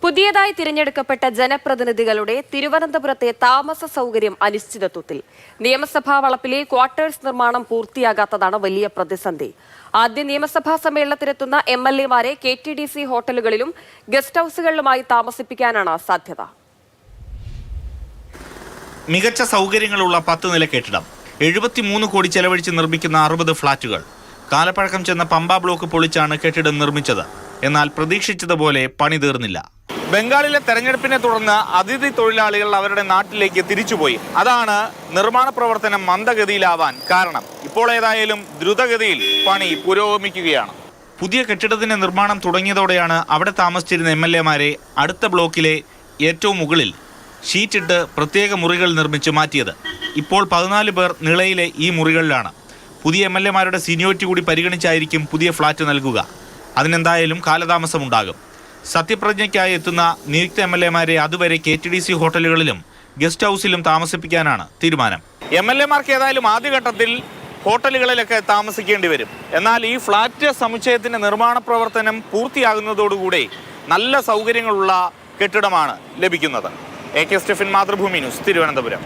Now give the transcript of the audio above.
പുതിയതായി തിരഞ്ഞെടുക്കപ്പെട്ട ജനപ്രതിനിധികളുടെ തിരുവനന്തപുരത്തെ താമസ സൗകര്യം അനിശ്ചിതത്വത്തിൽ. നിയമസഭാ വളപ്പിലെ ക്വാർട്ടേഴ്സ് നിർമ്മാണം പൂർത്തിയാകാത്തതാണ് വലിയ പ്രതിസന്ധി. ആദ്യ നിയമസഭാ സമ്മേളനത്തിനെത്തുന്ന MLA-മാരെ KTDC ഹോട്ടലുകളിലും ഗസ്റ്റ് ഹൌസുകളിലുമായി താമസിപ്പിക്കാനാണ് സാധ്യത. മികച്ച സൗകര്യങ്ങളുള്ള 10 നില കെട്ടിടം, 73 കോടി ചെലവഴിച്ച് നിർമ്മിക്കുന്ന 60 ഫ്ളാറ്റുകൾ. കാലപ്പഴക്കം ചെന്ന പമ്പ ബ്ലോക്ക് പൊളിച്ചാണ് കെട്ടിടം നിർമ്മിച്ചത്. എന്നാൽ പ്രതീക്ഷിച്ചതുപോലെ പണി തീർന്നില്ല. ബംഗാളിലെ തെരഞ്ഞെടുപ്പിനെ തുടർന്ന് അതിഥി തൊഴിലാളികൾ അവരുടെ നാട്ടിലേക്ക് തിരിച്ചുപോയി. അതാണ് നിർമ്മാണ പ്രവർത്തനം മന്ദഗതിയിലാവാൻ കാരണം. ഇപ്പോൾ ഏതായാലും ദ്രുതഗതിയിൽ പണി പുരോഗമിക്കുകയാണ്. പുതിയ കെട്ടിടത്തിന്റെ നിർമ്മാണം തുടങ്ങിയതോടെയാണ് അവിടെ താമസിച്ചിരുന്ന MLA-മാരെ അടുത്ത ബ്ലോക്കിലെ ഏറ്റവും മുകളിൽ ഷീറ്റിട്ട് പ്രത്യേക മുറികൾ നിർമ്മിച്ച് മാറ്റിയത്. ഇപ്പോൾ 14 പേർ നിളയിലെ ഈ മുറികളിലാണ്. പുതിയ MLA-മാരുടെ സീനിയോറിറ്റി കൂടി പരിഗണിച്ചായിരിക്കും പുതിയ ഫ്ളാറ്റ് നൽകുക. അതിനെന്തായാലും കാലതാമസമുണ്ടാകും. സത്യപ്രതിജ്ഞയ്ക്കായി എത്തുന്ന നിയുക്ത MLA-മാരെ അതുവരെ KTDC ഹോട്ടലുകളിലും ഗസ്റ്റ് ഹൗസിലും താമസിപ്പിക്കാനാണ് തീരുമാനം. MLA-മാർക്ക് ഏതായാലും ആദ്യഘട്ടത്തിൽ ഹോട്ടലുകളിലൊക്കെ താമസിക്കേണ്ടി വരും. എന്നാൽ ഈ ഫ്ളാറ്റ് സമുച്ചയത്തിന്റെ നിർമ്മാണ പ്രവർത്തനം പൂർത്തിയാകുന്നതോടുകൂടി നല്ല സൗകര്യങ്ങളുള്ള കെട്ടിടമാണ് ലഭിക്കുന്നത്. AK Stephin, Mathrubhumi news, Thiruvananthapuram.